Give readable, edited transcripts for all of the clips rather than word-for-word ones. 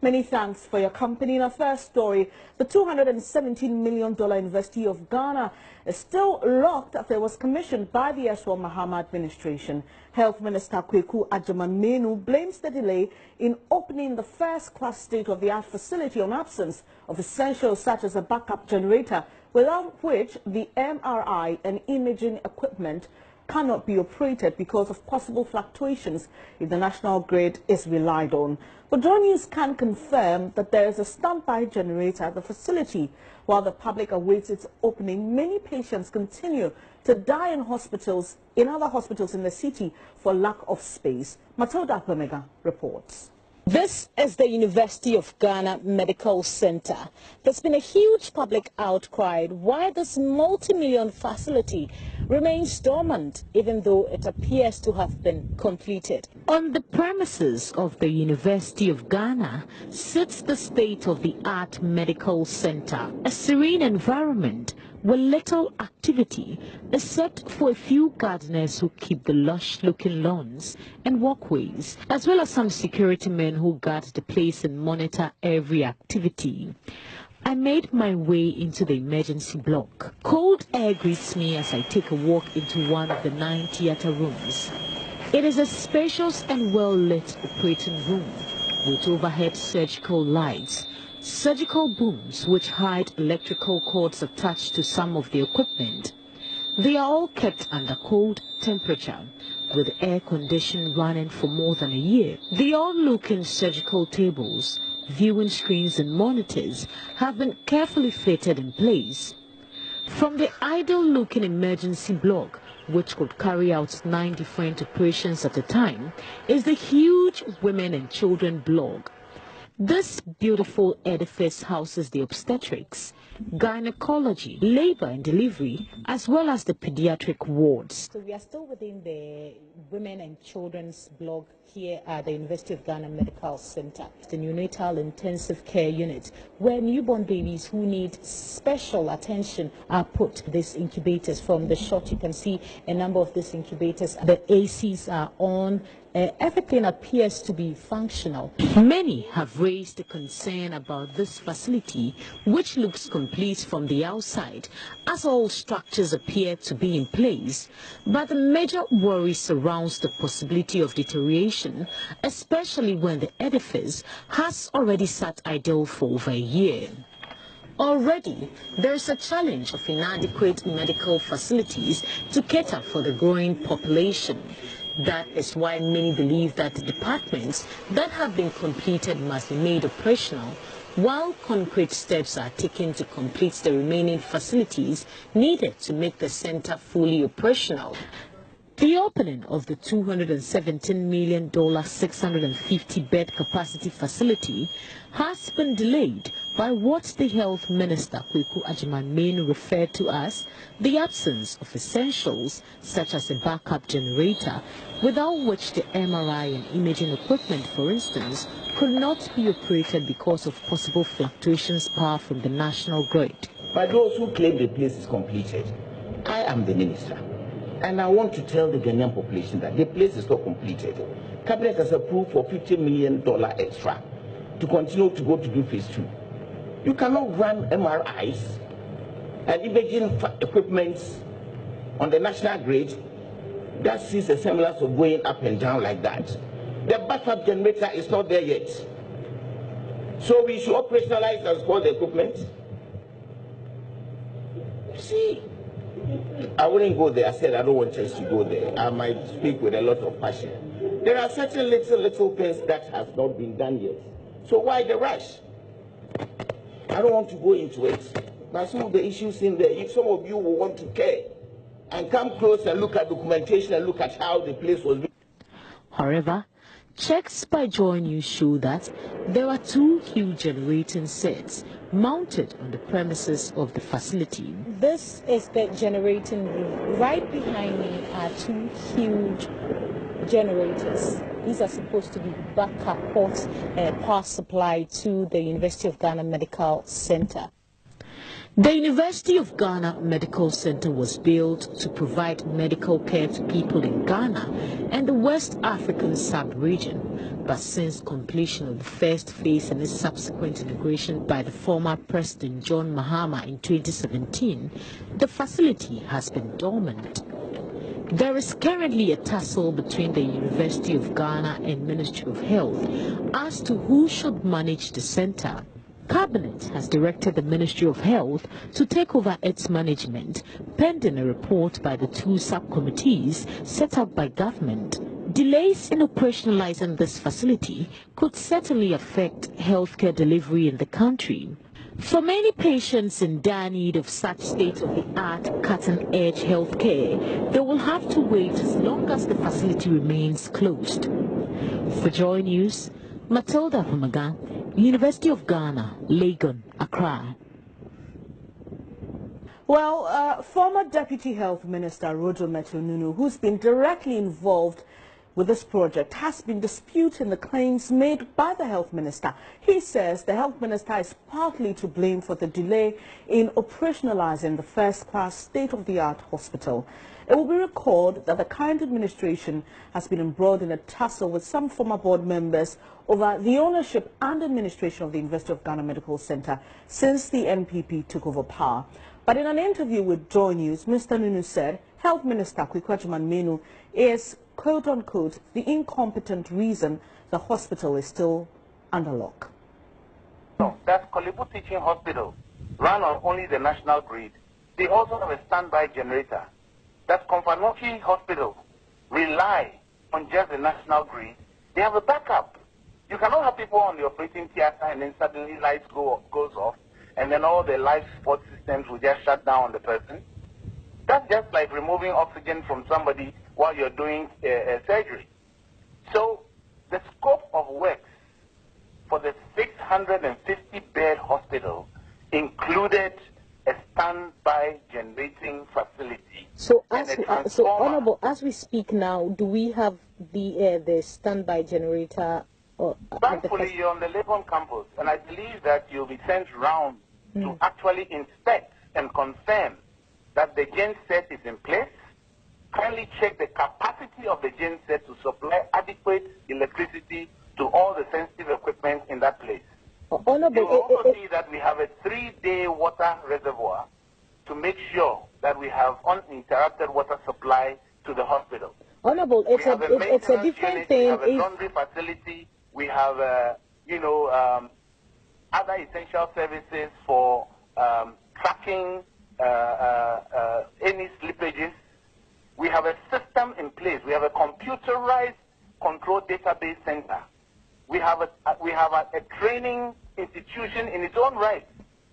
Many thanks for your company. In our first story, the $217 million University of Ghana is still locked after it was commissioned by the Eswell Mahama administration. Health Minister Kweku Agyeman blames the delay in opening the first-class state-of-the-art facility on absence of essentials such as a backup generator, without which the MRI and imaging equipment cannot be operated because of possible fluctuations if the national grid is relied on. But Joy News can confirm that there is a standby generator at the facility. While the public awaits its opening, many patients continue to die in other hospitals in the city for lack of space. Matilda Pemega reports. This is the University of Ghana Medical Center. There's been a huge public outcry why this multi-million facility remains dormant, even though it appears to have been completed. On the premises of the University of Ghana sits the state-of-the-art medical center, a serene environment with little activity except for a few gardeners who keep the lush-looking lawns and walkways, as well as some security men who guard the place and monitor every activity. I made my way into the emergency block. Cold air greets me as I take a walk into one of the 9 theater rooms. It is a spacious and well-lit operating room with overhead surgical lights, surgical booms which hide electrical cords attached to some of the equipment. They are all kept under cold temperature, with air conditioning running for more than a year. The odd-looking surgical tables, viewing screens and monitors have been carefully fitted in place. From the idle-looking emergency block, which could carry out 9 different operations at a time, is the huge women and children block. This beautiful edifice houses the obstetrics, gynecology, labor and delivery, as well as the pediatric wards. So we are still within the women and children's block here at the University of Ghana Medical Center, the neonatal intensive care unit, where newborn babies who need special attention are put. These incubators, from the shot you can see a number of these incubators, the ACs are on. Everything appears to be functional. Many have raised a concern about this facility, which looks complete from the outside, as all structures appear to be in place. But the major worry surrounds the possibility of deterioration, especially when the edifice has already sat idle for over a year. Already, there is a challenge of inadequate medical facilities to cater for the growing population. That is why many believe that the departments that have been completed must be made operational, while concrete steps are taken to complete the remaining facilities needed to make the center fully operational. The opening of the $217 million 650-bed capacity facility has been delayed by what the Health Minister Kweku Agyeman referred to as the absence of essentials such as a backup generator, without which the MRI and imaging equipment, for instance, could not be operated because of possible fluctuations power from the national grid. By those who claim the place is completed, I am the minister. And I want to tell the Ghanaian population that the place is not completed. Cabinet has approved for $50 million extra to continue to go to do phase 2. You cannot run MRIs and imaging equipment on the national grid that sees a semblance of going up and down like that. The backup generator is not there yet. So we should operationalize and support the equipment. See, I wouldn't go there. I said I don't want us to go there. I might speak with a lot of passion. There are certain little things that have not been done yet. So why the rush? I don't want to go into it. But some of the issues in there, if some of you will want to care and come close and look at documentation and look at how the place was built. However, checks by Joy News show that there are 2 huge generating sets mounted on the premises of the facility. This is the generating room. Right behind me are 2 huge generators. These are supposed to be backup power supply to the University of Ghana Medical Center. The University of Ghana Medical Center was built to provide medical care to people in Ghana, and the West African sub-region, but since completion of the first phase and its subsequent inauguration by the former President John Mahama in 2017, the facility has been dormant. There is currently a tussle between the University of Ghana and Ministry of Health as to who should manage the center. Cabinet has directed the Ministry of Health to take over its management, pending a report by the two subcommittees set up by government. Delays in operationalizing this facility could certainly affect healthcare delivery in the country. For many patients in dire need of such state-of-the-art, cutting-edge healthcare, they will have to wait as long as the facility remains closed. For Joy News, Matilda Humaga, University of Ghana, Legon, Accra. Well, former Deputy Health Minister Roger Meto-Nunu, who's been directly involved with this project, has been disputing the claims made by the Health Minister. He says the Health Minister is partly to blame for the delay in operationalizing the first-class state-of-the-art hospital. It will be recalled that the current administration has been embroiled in a tussle with some former board members over the ownership and administration of the University of Ghana Medical Center since the NPP took over power. But in an interview with Joy News, Mr. Nunu said Health Minister Kwaku Agyeman-Manu is, quote-unquote, the incompetent reason the hospital is still under lock. No, that's Korle Bu Teaching Hospital, run on only the national grid. They also have a standby generator. That's Komfo-Anokye Hospital, rely on just the national grid. They have a backup. You cannot have people on the operating theater and then suddenly lights goes off, and then all the life support systems will just shut down on the person. That's just like removing oxygen from somebody while you're doing a surgery. So the scope of works for the 650-bed hospital included a standby generating facility. So, Honorable, as we speak now, do we have the standby generator? Thankfully, you're on the Legon campus, and I believe that you'll be sent round to actually inspect and confirm that the genset is in place. Kindly check the capacity of the genset to supply adequate electricity to all the sensitive equipment in that place. Honorable, you will also see that we have a 3-day water reservoir to make sure that we have uninterrupted water supply to the hospital. Honorable, it's a different thing. We have a laundry facility. We have, other essential services for tracking any slippages. We have a system in place. We have a computerized control database center. We have a training institution in its own right.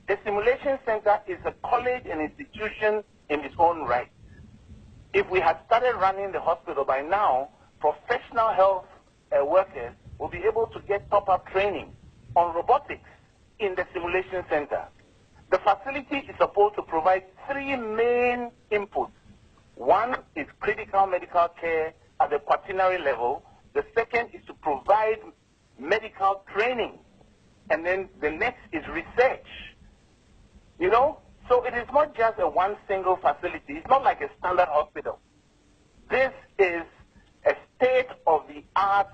The simulation center is a college and institution in its own right. If we had started running the hospital by now, professional health workers will be able to get top-up training on robotics in the simulation center. The facility is supposed to provide 3 main inputs. One is critical medical care at the quaternary level. The second is to provide medical training. And then the next is research. You know? So it is not just a one single facility. It's not like a standard hospital. This is a state-of-the-art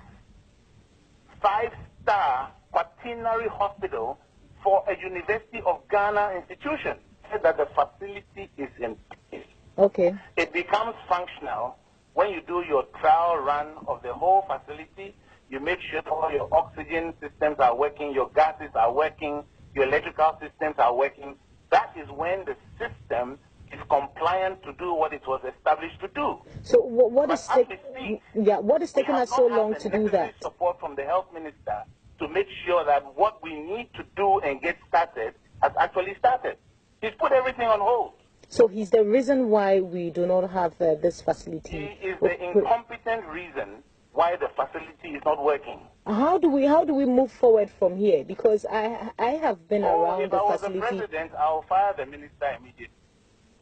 5-star quaternary hospital for a University of Ghana institution. Said that the facility is in place. Okay. It becomes functional when you do your trial run of the whole facility. You make sure all your oxygen systems are working, your gases are working, your electrical systems are working. That is when the system is compliant to do what it was established to do. So what is taking us so long to do that? Support from the health minister to make sure that what we need to do and get started has actually started. He's put everything on hold. So he's the reason why we do not have this facility. He is the incompetent reason why the facility is not working. How do we move forward from here? Because I have been around the facility. If I was the president, I'll fire the minister immediately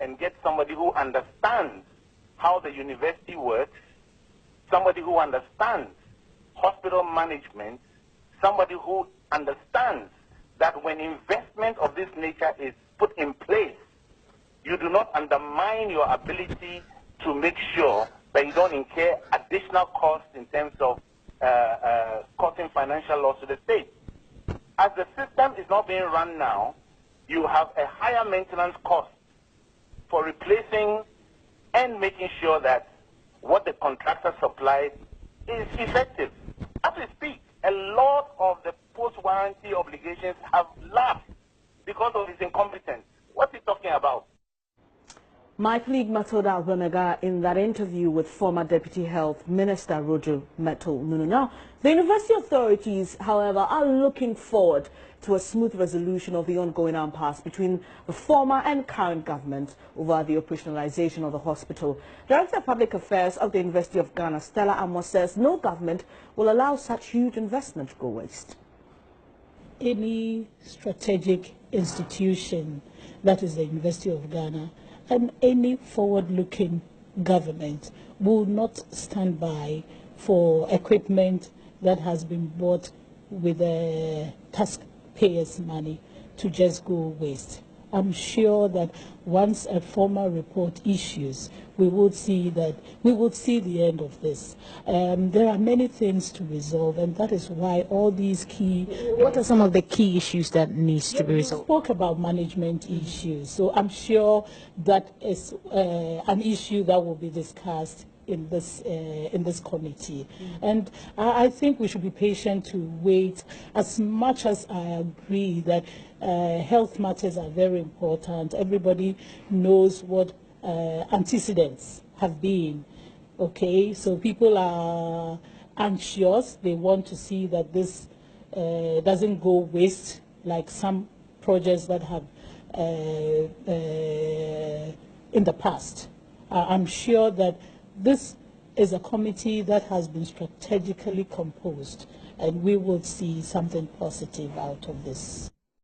and get somebody who understands how the university works, somebody who understands hospital management, somebody who understands that when investment of this nature is put in place, you do not undermine your ability to make sure but you don't incur additional costs in terms of causing financial loss to the state. As the system is not being run now, you have a higher maintenance cost for replacing and making sure that what the contractor supplies is effective. As we speak, a lot of the post-warranty obligations have lapsed because of his incompetence. What's he talking about? My colleague Matilda Albenega in that interview with former Deputy Health Minister Roger Metal Nunu. Now, the university authorities, however, are looking forward to a smooth resolution of the ongoing impasse between the former and current government over the operationalization of the hospital. Director of Public Affairs of the University of Ghana, Stella Amos, says no government will allow such huge investment to go waste. Any strategic institution, that is the University of Ghana, and any forward-looking government will not stand by for equipment that has been bought with taxpayers' money to just go waste. I'm sure that once a formal report issues, we will see the end of this. There are many things to resolve, and that is why all these key... What are some of the key issues that needs to be We resolved? spoke about management issues, so I'm sure that is an issue that will be discussed in this committee. And I think we should be patient to wait. As much as I agree that health matters are very important, everybody knows what antecedents have been. Okay, so people are anxious. They want to see that this doesn't go waste like some projects that have in the past. I'm sure that this is a committee that has been strategically composed, and we will see something positive out of this.